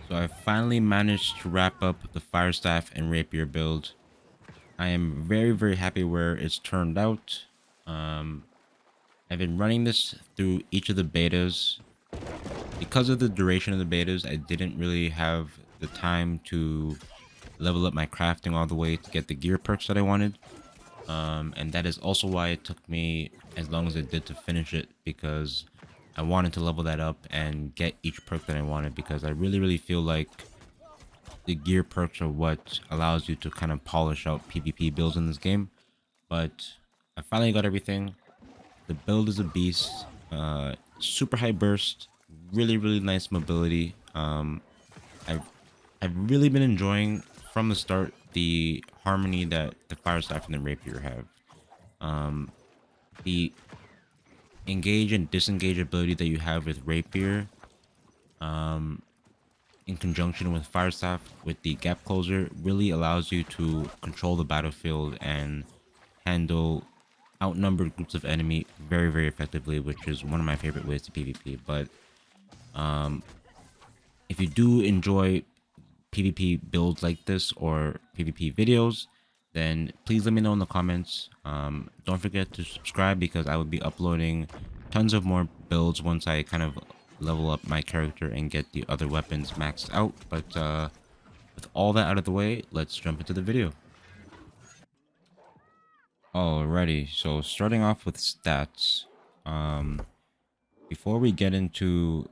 So I finally managed to wrap up the Fire Staff and Rapier build. I am very happy where it's turned out. Um, I've been running this through each of the betas. Because of the duration of the betas, I didn't really have the time to level up my crafting all the way to get the gear perks that I wanted. And that is also why it took me as long as it did to finish it, because I wanted to level that up and get each perk that I wanted, because I really feel like the gear perks are what allows you to kind of polish out PvP builds in this game. But I finally got everything. The build is a beast. Super high burst, really nice mobility. I've I've really been enjoying from the start the harmony that the Fire Staff and the Rapier have. The engage and disengage ability that you have with Rapier, in conjunction with Fire Staff with the gap closer, really allows you to control the battlefield and handle outnumbered groups of enemy very effectively, which is one of my favorite ways to PvP. But if you do enjoy PvP builds like this or PvP videos, then please let me know in the comments. Don't forget to subscribe, because I will be uploading tons of more builds once I kind of level up my character and get the other weapons maxed out. But with all that out of the way, let's jump into the video. Alrighty, so starting off with stats. Before we get into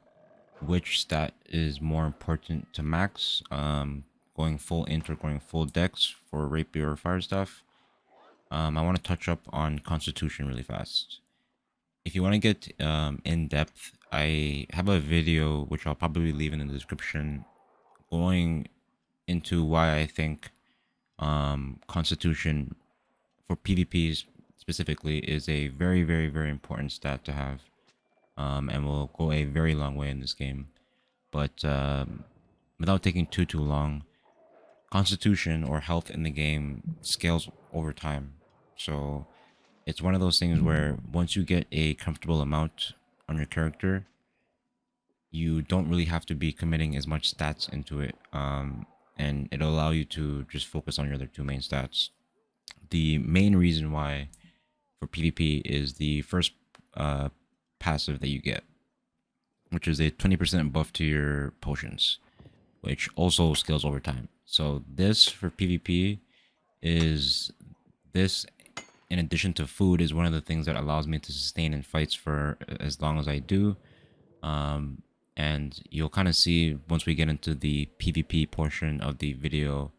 which stat is more important to max, going full int or going full dex for Rapier or Fire Staff, I want to touch up on Constitution really fast. If you want to get in depth, I have a video which I'll probably leave in the description going into why I think Constitution for PvPs specifically is a very important stat to have, and will go a very long way in this game. But without taking too long, Constitution or health in the game scales over time. So it's one of those things where once you get a comfortable amount on your character, you don't really have to be committing as much stats into it, and it'll allow you to just focus on your other two main stats. The main reason why for PvP is the first passive that you get, which is a 20% buff to your potions, which also scales over time. So this for PvP is this, in addition to food, is one of the things that allows me to sustain in fights for as long as I do. And you'll kind of see once we get into the PvP portion of the video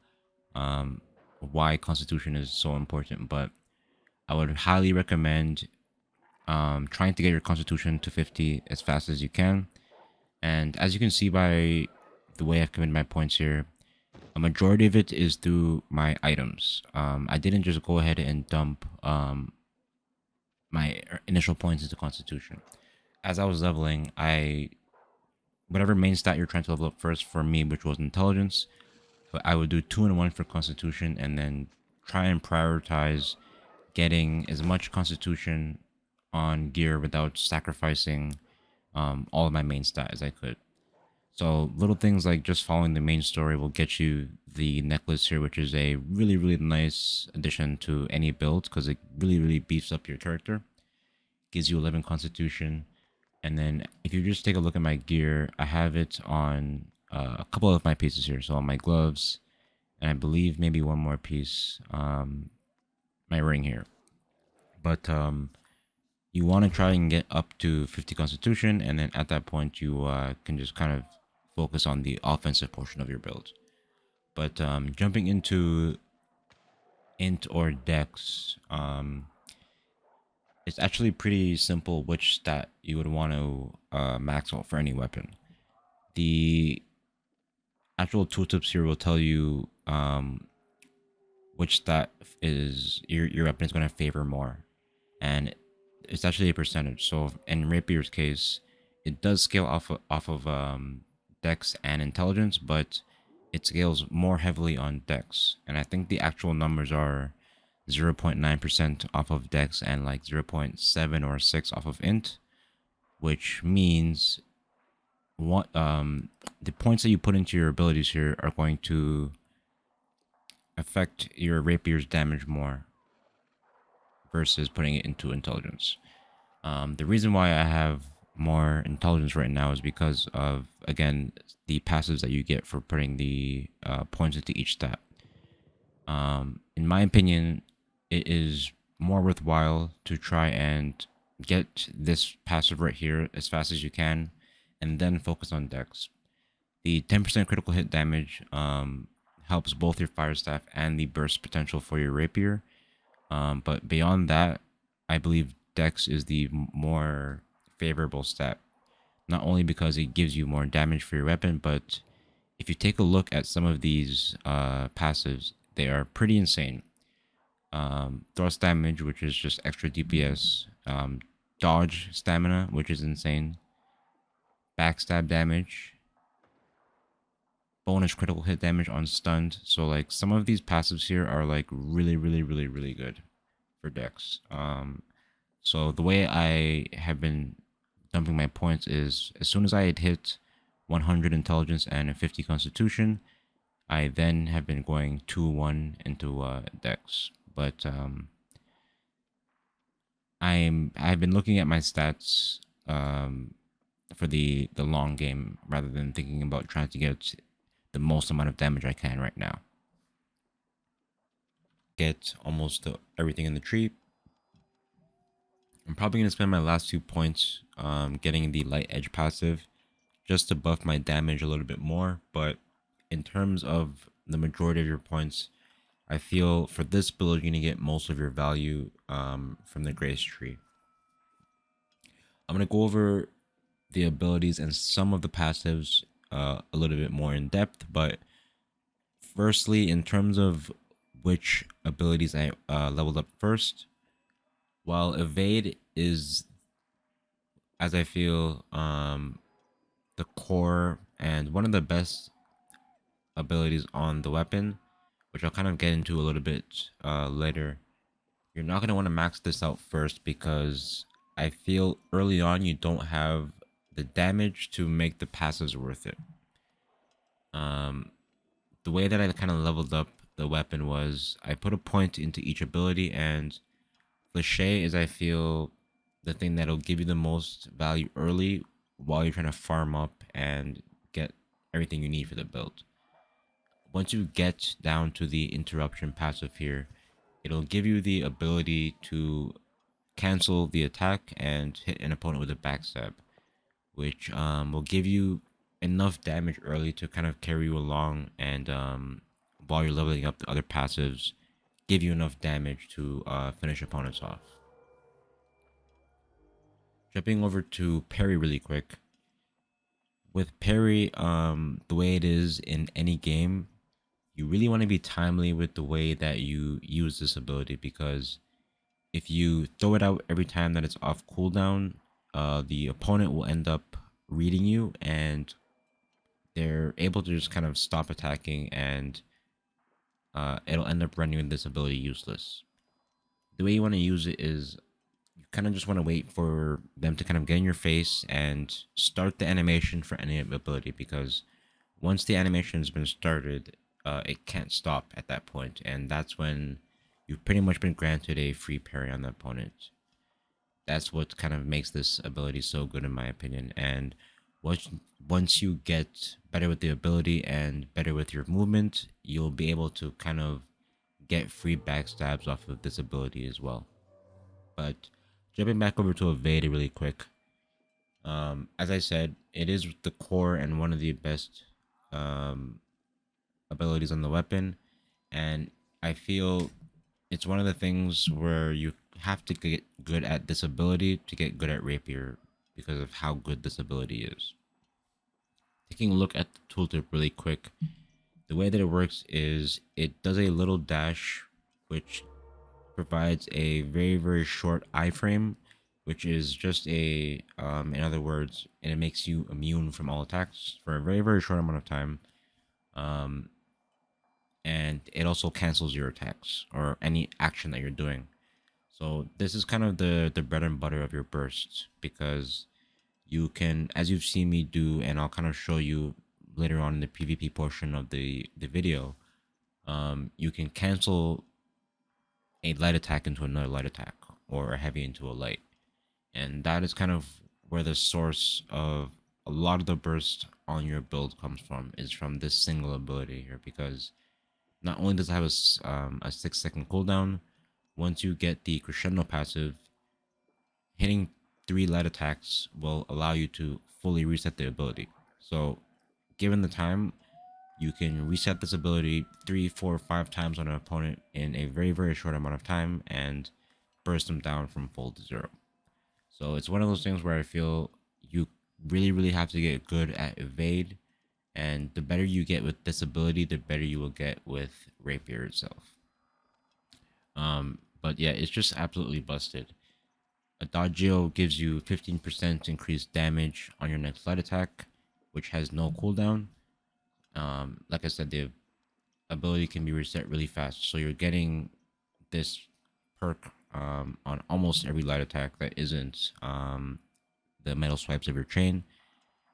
why Constitution is so important. But I would highly recommend trying to get your Constitution to 50 as fast as you can. And as you can see by the way I've committed my points here, a majority of it is through my items. I didn't just go ahead and dump my initial points into Constitution. As I was leveling, whatever main stat you're trying to level up first for me, which was intelligence, but I would do 2 and 1 for Constitution, and then try and prioritize getting as much Constitution on gear without sacrificing all of my main stat as I could. So little things like just following the main story will get you the necklace here, which is a really nice addition to any build, because it really beefs up your character. Gives you 11 Constitution. And then if you just take a look at my gear, I have it on a couple of my pieces here. So on my gloves, and I believe maybe one more piece, my ring here. But you want to try and get up to 50 Constitution, and then at that point you can just kind of focus on the offensive portion of your build. But jumping into int or dex, it's actually pretty simple which stat you would want to max out for any weapon. The actual tooltips here will tell you which stat is your weapon is going to favor more, and it's actually a percentage. So in Rapier's case, it does scale off of dex and intelligence, but it scales more heavily on dex, and I think the actual numbers are 0.9% off of dex and like 0.7 or 6 off of int, which means the points that you put into your abilities here are going to affect your rapier's damage more versus putting it into intelligence. The reason why I have more intelligence right now is because of, again, the passives that you get for putting the points into each stat. In my opinion, it is more worthwhile to try and get this passive right here as fast as you can and then focus on dex. The 10% critical hit damage helps both your fire staff and the burst potential for your rapier. But beyond that, I believe dex is the more favorable stat. Not only because it gives you more damage for your weapon, but if you take a look at some of these passives, they are pretty insane. Thrust damage, which is just extra DPS. Dodge stamina, which is insane. Backstab damage. Bonus critical hit damage on stunned. So like some of these passives here are like really, really, really, really good for dex. So the way I have been dumping my points is as soon as I had hit 100 intelligence and a 50 constitution, I then have been going 2-1 into dex. But I've been looking at my stats for the long game rather than thinking about trying to get the most amount of damage I can right now. Get almost everything in the tree. I'm probably going to spend my last 2 points getting the light edge passive just to buff my damage a little bit more. But in terms of the majority of your points, I feel for this build, you're going to get most of your value from the Grace Tree. I'm going to go over the abilities and some of the passives a little bit more in depth. But firstly, in terms of which abilities I leveled up first, while Evade is, as I feel, the core and one of the best abilities on the weapon, which I'll kind of get into a little bit later, you're not going to want to max this out first because I feel early on you don't have the damage to make the passives worth it. The way that I kind of leveled up the weapon was I put a point into each ability, and Cliché is, I feel, the thing that'll give you the most value early while you're trying to farm up and get everything you need for the build. Once you get down to the interruption passive here, it'll give you the ability to cancel the attack and hit an opponent with a backstab, which will give you enough damage early to kind of carry you along, and while you're leveling up the other passives, give you enough damage to finish opponents off. Jumping over to parry really quick. With parry, the way it is in any game, you really want to be timely with the way that you use this ability, because if you throw it out every time that it's off cooldown, the opponent will end up reading you and they're able to just kind of stop attacking, and it'll end up rendering this ability useless. The way you want to use it is you kind of just want to wait for them to kind of get in your face and start the animation for any ability, because once the animation has been started, it can't stop at that point, and that's when you've pretty much been granted a free parry on the opponent. That's what kind of makes this ability so good in my opinion. And once you get better with the ability and better with your movement, you'll be able to kind of get free backstabs off of this ability as well. But jumping back over to Evade really quick, as I said, it is the core and one of the best abilities on the weapon, and I feel it's one of the things where you have to get good at this ability to get good at Rapier because of how good this ability is. Taking a look at the tooltip really quick, the way that it works is it does a little dash which provides a very, very short iframe, which is just a, in other words, and it makes you immune from all attacks for a very, very short amount of time. And it also cancels your attacks or any action that you're doing. So this is kind of the bread and butter of your bursts, because you can, as you've seen me do, and I'll kind of show you later on in the PvP portion of the video, you can cancel a light attack into another light attack or a heavy into a light. And that is kind of where the source of a lot of the burst on your build comes from, is from this single ability here, because not only does it have a 6-second cooldown, once you get the crescendo passive, hitting 3 light attacks will allow you to fully reset the ability. So given the time, you can reset this ability 3, 4, 5 times on an opponent in a very, very short amount of time and burst them down from full to 0. So it's one of those things where I feel you really, really have to get good at evade, and the better you get with this ability, the better you will get with Rapier itself. But yeah, it's just absolutely busted. A Dodgeo gives you 15% increased damage on your next light attack, which has no cooldown. Like I said, the ability can be reset really fast, so you're getting this perk on almost every light attack that isn't the metal swipes of your chain.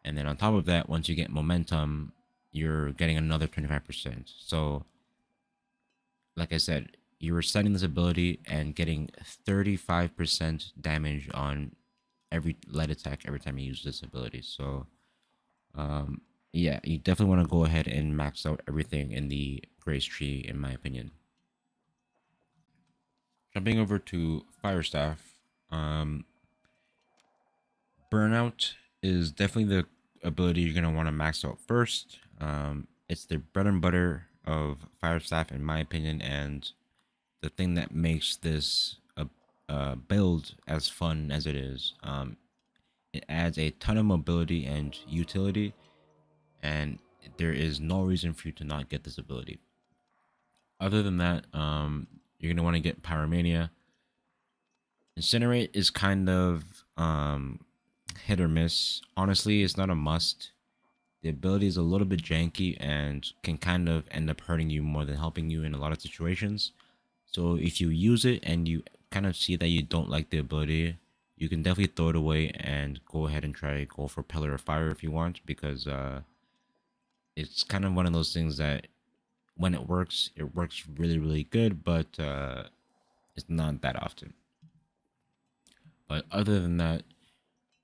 And then on top of that, once you get momentum, you're getting another 25%. So like I said, you're resetting this ability and getting 35% damage on every light attack every time you use this ability. So yeah, you definitely want to go ahead and max out everything in the Grace tree, in my opinion. Jumping over to Firestaff, Burnout is definitely the ability you're going to want to max out first. It's the bread and butter of Firestaff, in my opinion, and the thing that makes this a build as fun as it is. It adds a ton of mobility and utility, and there is no reason for you to not get this ability. Other than that, you're going to want to get Pyromania. Incinerate is kind of hit or miss. Honestly, it's not a must. The ability is a little bit janky and can kind of end up hurting you more than helping you in a lot of situations. So if you use it and you kind of see that you don't like the ability, you can definitely throw it away and go ahead and try go for Pillar of Fire if you want, because it's kind of one of those things that when it works really, really good, but it's not that often. But other than that,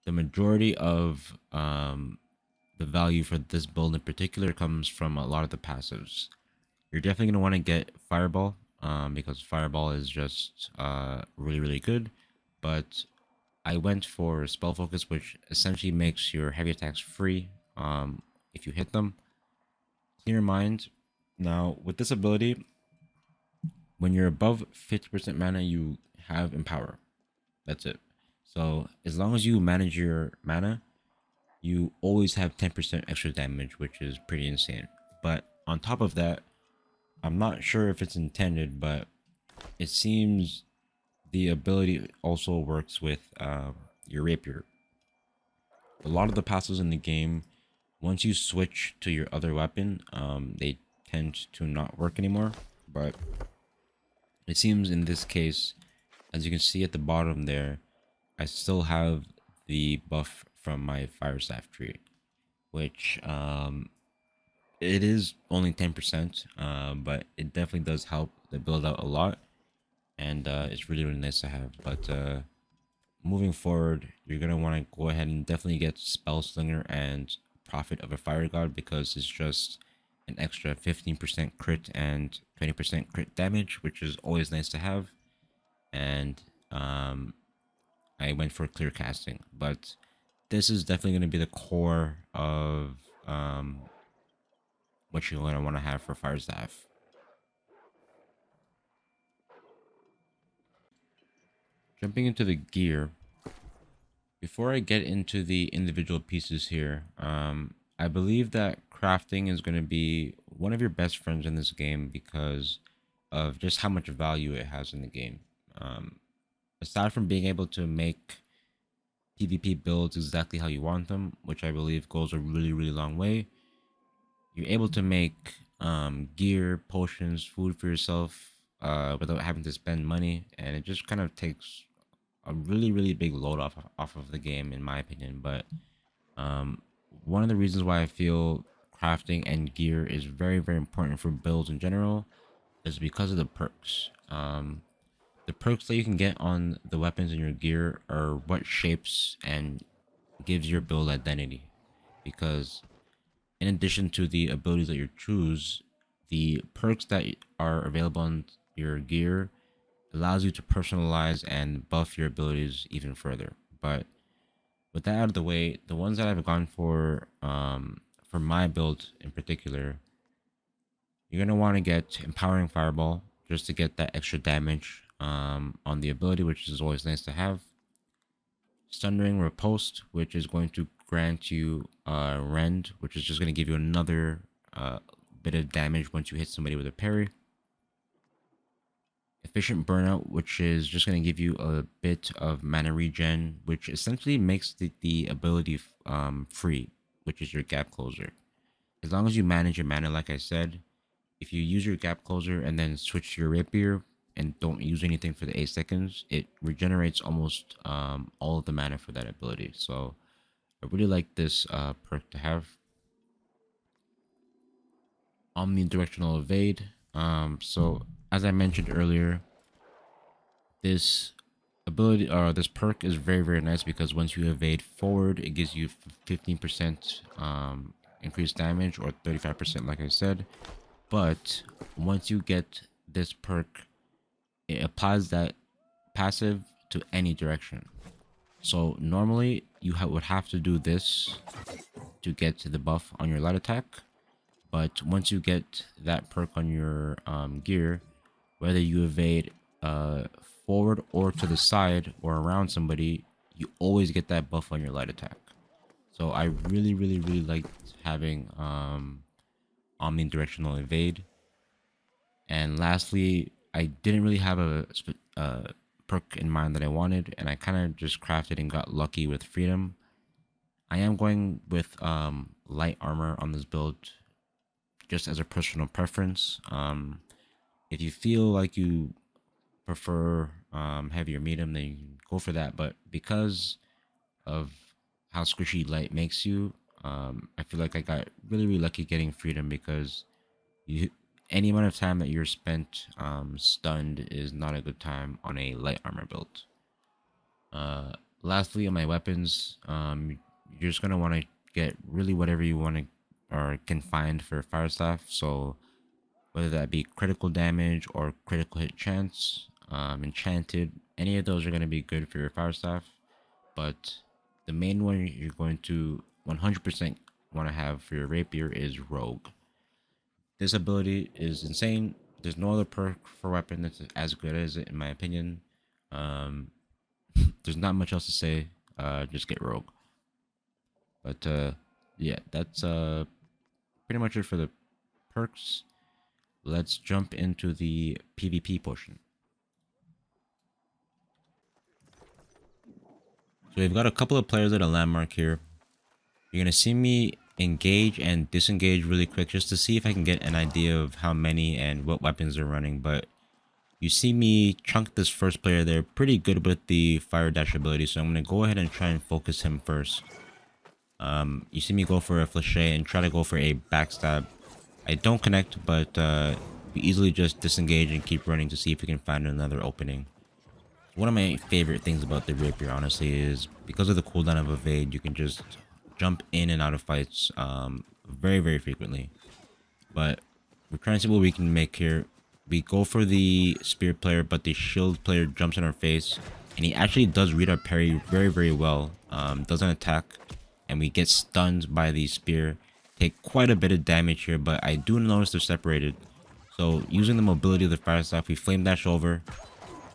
the majority of the value for this build in particular comes from a lot of the passives. You're definitely going to want to get Fireball, because Fireball is just really, really good. But I went for Spell Focus, which essentially makes your heavy attacks free if you hit them. Clear Mind. Now, with this ability, when you're above 50% mana, you have Empower. That's it. So as long as you manage your mana, you always have 10% extra damage, which is pretty insane. But on top of that, I'm not sure if it's intended, but it seems the ability also works with your Rapier. A lot of the passives in the game, once you switch to your other weapon, they tend to not work anymore. But it seems in this case, as you can see at the bottom there, I still have the buff from my Firestaff tree, which it is only 10%, but it definitely does help the build out a lot, and it's really, really nice to have. But moving forward, you're gonna want to go ahead and definitely get Spell Slinger and Prophet of a Fire God, because it's just an extra 15% crit and 20% crit damage, which is always nice to have. And I went for clear casting, but this is definitely going to be the core of what you're going to want to have for Firestaff. Jumping into the gear, before I get into the individual pieces here, I believe that crafting is going to be one of your best friends in this game because of just how much value it has in the game. Aside from being able to make PvP builds exactly how you want them, which I believe goes a really, really long way, you're able to make gear, potions, food for yourself without having to spend money, and it just kind of takes a really, really big load off of the game, in my opinion. But one of the reasons why I feel crafting and gear is very, very important for builds in general is because of the perks. The perks that you can get on the weapons and your gear are what shapes and gives your build identity. Because in addition to the abilities that you choose, the perks that are available on your gear allows you to personalize and buff your abilities even further. But with that out of the way, the ones that I've gone for my build in particular, you're gonna want to get Empowering Fireball just to get that extra damage on the ability, which is always nice to have. Sundering Riposte, which is going to grant you Rend, which is just going to give you another bit of damage once you hit somebody with a parry. Efficient Burnout, which is just going to give you a bit of mana regen, which essentially makes the ability free, which is your gap closer. As long as you manage your mana, like I said, if you use your gap closer and then switch to your Rapier and don't use anything for the 8 seconds, it regenerates almost all of the mana for that ability. So I really like this perk to have. Omnidirectional Evade. So as I mentioned earlier, this ability or this perk is very, very nice because once you evade forward, it gives you 15% increased damage, or 35% like I said. But once you get this perk, it applies that passive to any direction. So normally you would have to do this to get to the buff on your light attack. But once you get that perk on your gear, whether you evade forward or to the side or around somebody, you always get that buff on your light attack. So I really, really, really liked having omnidirectional evade. And lastly, I didn't really have a perk in mind that I wanted, and I kind of just crafted and got lucky with freedom. I am going with light armor on this build just as a personal preference. If you feel like you prefer heavy or medium, then you can go for that. But because of how squishy light makes you, I feel like I got really, really lucky getting freedom, because any amount of time that you're spent stunned is not a good time on a light armor build. Lastly, on my weapons, you're just gonna want to get really whatever you want to or can find for fire staff. So whether that be critical damage or critical hit chance, enchanted, any of those are going to be good for your fire staff. But the main one you're going to 100% want to have for your rapier is rogue. This ability is insane. There's no other perk for weapon that's as good as it, in my opinion. There's not much else to say. Just get rogue. But yeah, that's pretty much it for the perks. Let's jump into the PvP portion. So we've got a couple of players at a landmark here. You're going to see me engage and disengage really quick just to see if I can get an idea of how many and what weapons they're running. But you see me chunk this first player there, pretty good with the fire dash ability. So I'm going to go ahead and try and focus him first. You see me go for a fléché and try to go for a backstab. I don't connect, but we easily just disengage and keep running to see if we can find another opening. One of my favorite things about the Rapier, honestly, is because of the cooldown of evade, you can just jump in and out of fights very, very frequently. But we're trying to see what we can make here. We go for the spear player, but the shield player jumps in our face, and he actually does read our parry very, very well. Doesn't attack, and we get stunned by the spear. Take quite a bit of damage here, but I do notice they're separated. So using the mobility of the fire staff, we flame dash over,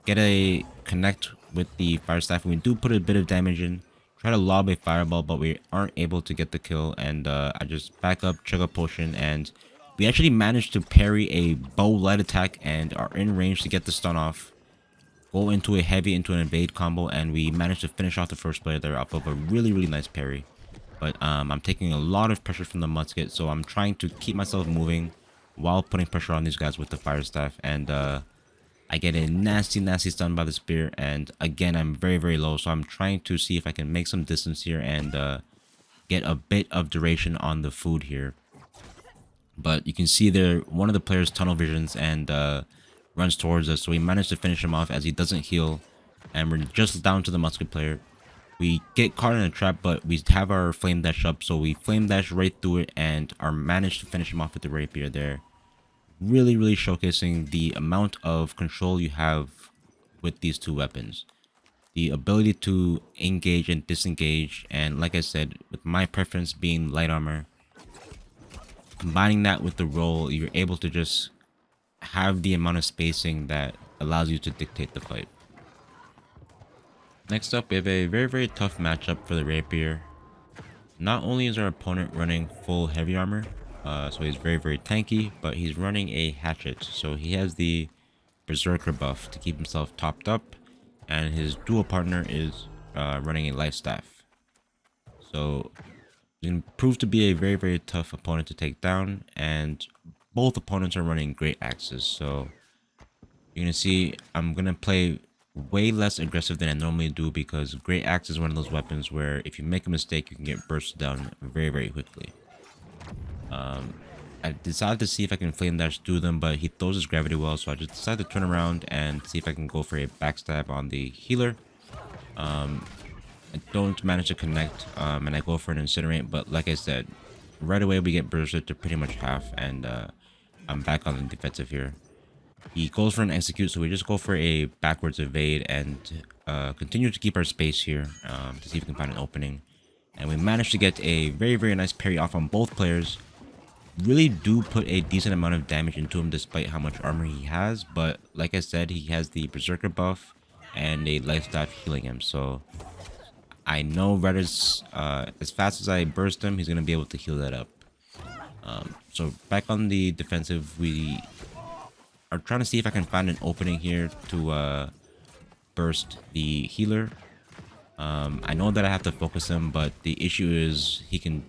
get a connect with the fire staff, and we do put a bit of damage in. Try to lob a fireball, but we aren't able to get the kill, and I just back up, chug a potion, and we actually managed to parry a bow light attack and are in range to get the stun off. Go into a heavy into an evade combo, and we managed to finish off the first player there off of a really, really nice parry. But I'm taking a lot of pressure from the musket, so I'm trying to keep myself moving while putting pressure on these guys with the fire staff. And I get a nasty, nasty stun by the spear. And again, I'm very, very low, so I'm trying to see if I can make some distance here and get a bit of duration on the food here. But you can see there, one of the players tunnel visions and runs towards us. So we managed to finish him off as he doesn't heal. And we're just down to the musket player. We get caught in a trap, but we have our flame dash up. So we flame dash right through it and are managed to finish him off with the rapier there. Really, really showcasing the amount of control you have with these two weapons. The ability to engage and disengage. And like I said, with my preference being light armor, combining that with the roll, you're able to just have the amount of spacing that allows you to dictate the fight. Next up, we have a very, very tough matchup for the Rapier. Not only is our opponent running full heavy armor, so he's very, very tanky, but he's running a hatchet. So he has the berserker buff to keep himself topped up, and his dual partner is running a life staff. So it can prove to be a very, very tough opponent to take down, and both opponents are running great axes. So you're gonna see I'm gonna play way less aggressive than I normally do, because great axe is one of those weapons where if you make a mistake, you can get bursted down very, very quickly. I decided to see if I can flame dash through them, but he throws his gravity well, so I just decided to turn around and see if I can go for a backstab on the healer. I don't manage to connect, and I go for an incinerate, but like I said, right away we get bursted to pretty much half, and I'm back on the defensive here. He goes for an execute, so we just go for a backwards evade and continue to keep our space here to see if we can find an opening. And we managed to get a very, very nice parry off on both players. Really do put a decent amount of damage into him despite how much armor he has. But like I said, he has the berserker buff and a life staff healing him. So I know right as fast as I burst him, he's going to be able to heal that up. So back on the defensive, we are trying to see if I can find an opening here to burst the healer. I know that I have to focus him, but the issue is he can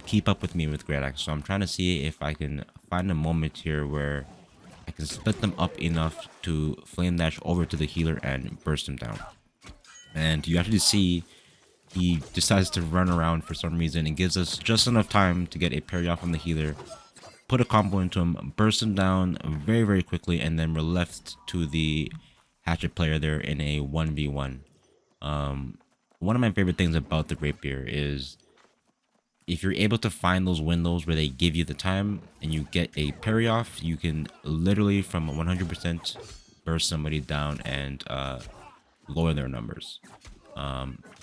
keep up with me with great axe. So I'm trying to see if I can find a moment here where I can split them up enough to flame dash over to the healer and burst him down. And you actually see he decides to run around for some reason and gives us just enough time to get a parry off on the healer, put a combo into him, burst him down very, very quickly, and then we're left to the hatchet player there in a 1v1. One of my favorite things about the Rapier is if you're able to find those windows where they give you the time and you get a parry off, you can literally from 100% burst somebody down and lower their numbers.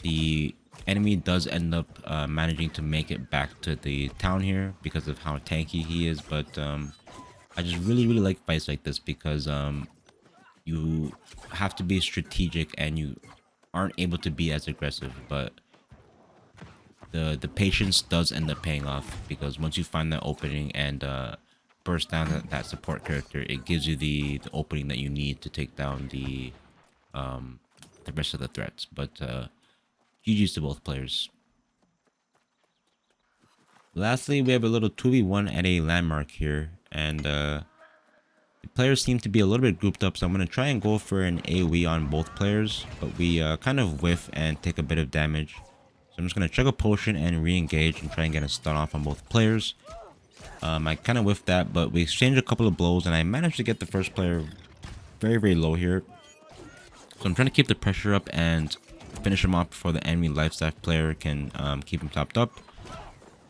The enemy does end up managing to make it back to the town here because of how tanky he is, but I just really, really like fights like this because you have to be strategic and you aren't able to be as aggressive, but the patience does end up paying off, because once you find that opening and burst down that support character, it gives you the opening that you need to take down the rest of the threats. But GG's to both players. Lastly, we have a little 2v1 at a landmark here, and the players seem to be a little bit grouped up, so I'm going to try and go for an AoE on both players, but we kind of whiff and take a bit of damage. So I'm just going to chug a potion and re-engage and try and get a stun off on both players. I kind of whiffed that, but we exchanged a couple of blows, and I managed to get the first player very, very low here. So I'm trying to keep the pressure up and finish him off before the enemy lifestaff player can keep him topped up.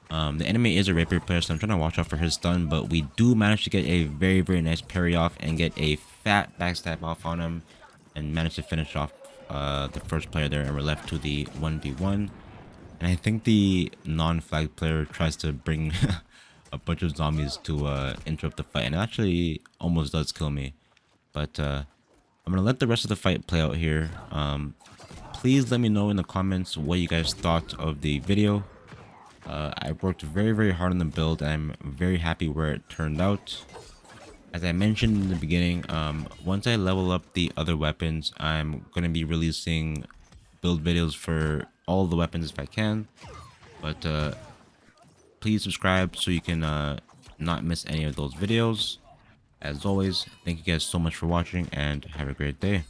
The enemy is a Rapier player, so I'm trying to watch out for his stun, but we do manage to get a very, very nice parry off and get a fat backstab off on him and manage to finish off the first player there, and we're left to the 1v1. And I think the non-flag player tries to bring a bunch of zombies to interrupt the fight, and it actually almost does kill me. But I'm going to let the rest of the fight play out here. Please let me know in the comments what you guys thought of the video. I worked very, very hard on the build, and I'm very happy where it turned out. As I mentioned in the beginning, once I level up the other weapons, I'm going to be releasing build videos for all the weapons if I can. But please subscribe so you can not miss any of those videos. As always, thank you guys so much for watching, and have a great day.